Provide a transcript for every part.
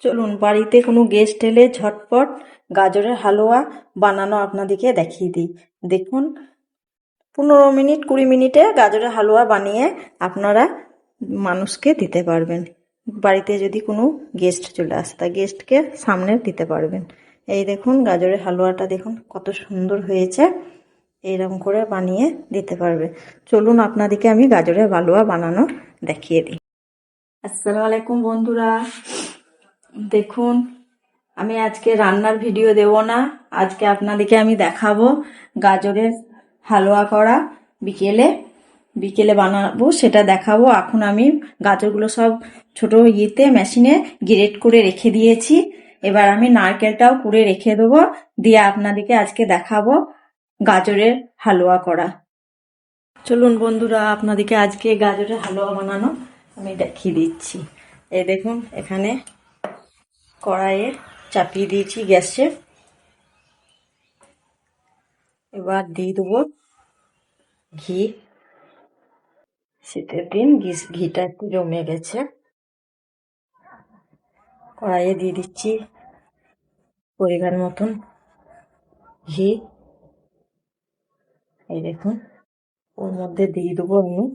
চলুন বাড়িতে কোনো গেস্ট এলে ঝটপট গাজরের হালুয়া বানানো আপনাদেরকে দেখিয়ে দিই। দেখুন 15 মিনিট 20 মিনিটে গাজরের হালুয়া বানিয়ে আপনারা মানুষকে দিতে পারবেন। বাড়িতে যদি কোনো গেস্ট চলে আসে তা গেস্টকে সামনে দিতে পারবেন। এই দেখুন গাজরের হালুয়াটা দেখুন কত সুন্দর হয়েছে, এইরকম করে বানিয়ে দিতে পারবে। চলুন আপনাদেরকে আমি গাজরের হালুয়া বানানো দেখিয়ে দিই। আসসালামু আলাইকুম বন্ধুরা, দেখুন আমি আজকে রান্নার ভিডিও দেব না, আজকে আপনাদেরকে আমি দেখাবো গাজরের হালুয়া করা। বিকেলে বানাবো, সেটা দেখাবো। এখন আমি গাজরগুলো সব ছোট মেশিনে গ্রেট করে রেখে দিয়েছি। এবার আমি নারকেলটাও কুড়ে রেখে দেবো, দিয়ে আপনাদেরকে আজকে দেখাবো গাজরের হালুয়া করা। চলুন বন্ধুরা আপনাদেরকে আজকে গাজরের হালুয়া বানানো আমি দেখিয়ে দিচ্ছি। এই দেখুন এখানে কড়াইয়ে চাপিয়ে দিয়েছি গ্যাসে। এবার দিয়ে দেবো ঘি। শীতের দিন ঘিটা একটু জমে গেছে, কড়াইয়ে দিয়ে দিচ্ছি পরিমাণ মতন ঘি। এই দেখুন ওর মধ্যে দিয়ে দেবো আমি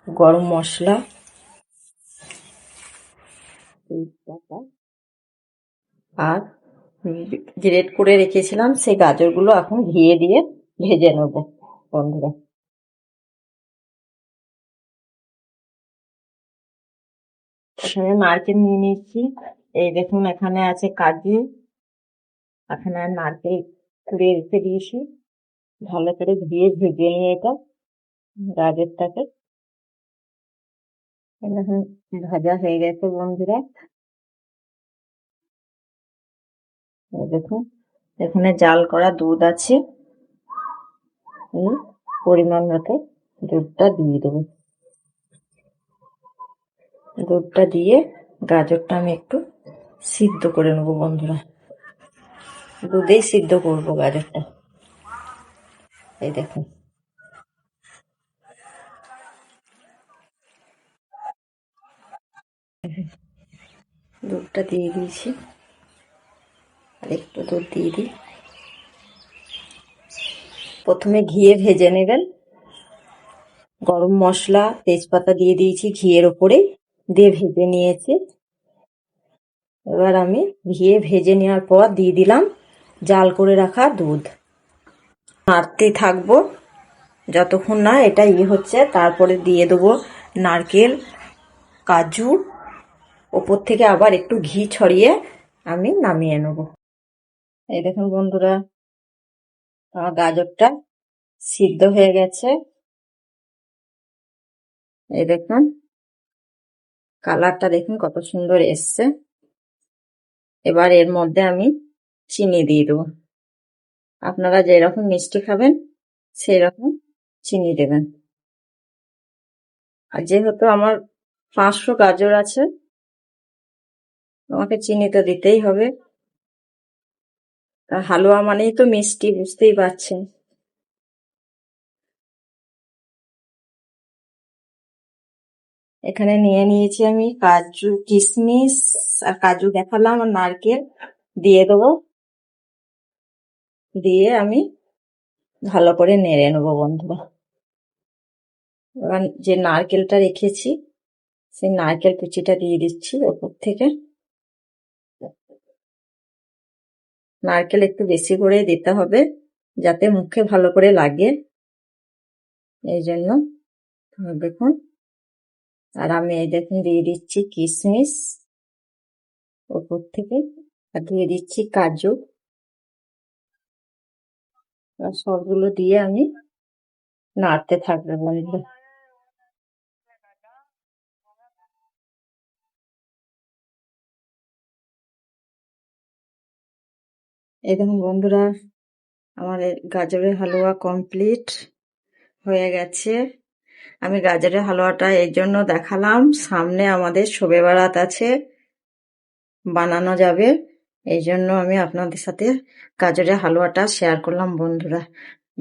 গরম মশলা, আর গ্রেট করে রেখেছিলাম সেই গাজরগুলো এখন ঘিয়ে দিয়ে ভেজে নেব বন্ধুরা। এখানে নারকেল নিয়ে নিচ্ছি। এই দেখুন এখানে আছে কাজু, এখানে নারকেল কুড়িয়ে রেখে দিয়েছি। ভালো করে ধুয়ে ভেজে নিয়ে এটা গাজরটাকে এরকম ভাজা হয়ে গেছে বন্ধুরা। দেখুন এখানে জাল করা দুধ আছে, পরিমাণ মতো দুধটা দিয়ে দেবো। দুধটা দিয়ে গাজরটা আমি একটু সিদ্ধ করে নেবো বন্ধুরা, দুধেই সিদ্ধ করবো গাজরটা। এই দেখুন দুধটা দিয়ে দিয়েছি, আর একটু দুধ দিয়ে দিই। প্রথমে ঘিয়ে ভেজে নেবেন, গরম মশলা তেজপাতা দিয়ে দিয়েছি ঘিয়ের ওপরে, দিয়ে ভেজে নিয়েছি। এবার আমি ঘিয়ে ভেজে নেওয়ার পর দিয়ে দিলাম জাল করে রাখা দুধ। নাড়তে থাকবো যতক্ষণ না এটা হচ্ছে। তারপরে দিয়ে দেবো নারকেল, কাজু, ওপর থেকে আবার একটু ঘি ছড়িয়ে আমি নামিয়ে নেব। এই দেখুন বন্ধুরা আমার গাজরটা সিদ্ধ হয়ে গেছে। এই দেখুন কালারটা দেখুন কত সুন্দর এসছে। এবার এর মধ্যে আমি চিনি দিয়ে দেবো। আপনারা যেরকম মিষ্টি খাবেন সেই রকম চিনি দেবেন। আর যেহেতু আমার 500 গাজর আছে, আমাকে চিনি তো দিতেই হবে। হালুয়া মানেই তো মিষ্টি, বুঝতেই পারছেন। এখানে নিয়ে নিয়েছি আমি কাজু, কিশমিশ আর কাজু দেখালাম, আর নারকেল দিয়ে দেবো। দিয়ে আমি ভালো করে নেড়ে নেবো বন্ধুরা। এবার যে নারকেলটা রেখেছি সেই নারকেল কুচিটা দিয়ে দিচ্ছি ওপর থেকে। নারকেল একটু বেশি করে দিতে হবে যাতে মুখে ভালো করে লাগে, এই জন্য দেখুন। আর আমি এই দেখুন দিয়ে দিচ্ছি কিশমিশ ওপর থেকে, আর দিয়ে দিচ্ছি কাজু। আর সবগুলো দিয়ে আমি নাড়তে থাকবো বন্ধু। এই দেখুন বন্ধুরা আমার গাজরের হালুয়া কমপ্লিট হয়ে গেছে। আমি গাজরের হালুয়াটা এর জন্য দেখালাম, সামনে আমাদের শবে বারাত আছে, বানানো যাবে, এই জন্য আমি আপনাদের সাথে গাজরের হালুয়াটা শেয়ার করলাম বন্ধুরা।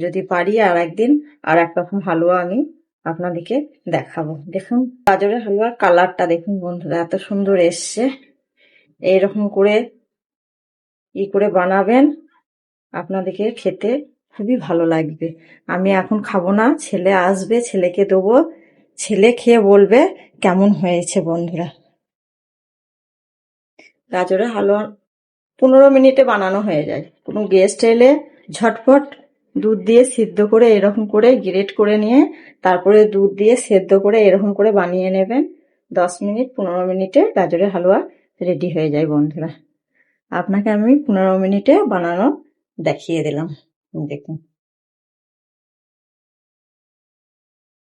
যদি পারি আর একদিন আর এক রকম হালুয়া আমি আপনাদেরকে দেখাবো। দেখুন গাজরের হালুয়ার কালারটা দেখুন বন্ধুরা, এত সুন্দর এসছে। এইরকম করে করে বানাবেন, আপনাদেরকে খেতে খুবই ভালো লাগবে। আমি এখন খাবো না, ছেলে আসবে, ছেলেকে দেবো, ছেলে খেয়ে বলবে কেমন হয়েছে। বন্ধুরা, গাজরের হালুয়া 15 মিনিটে বানানো হয়ে যায়। কোনো গেস্ট এলে ঝটপট দুধ দিয়ে সিদ্ধ করে এরকম করে গ্রেট করে নিয়ে তারপরে দুধ দিয়ে সেদ্ধ করে এরকম করে বানিয়ে নেবেন। 10 মিনিট 15 মিনিটে গাজরের হালুয়া রেডি হয়ে যায়। বন্ধুরা, আপনাকে আমি 15 মিনিটে বানানো দেখিয়ে দিলাম, দেখুন।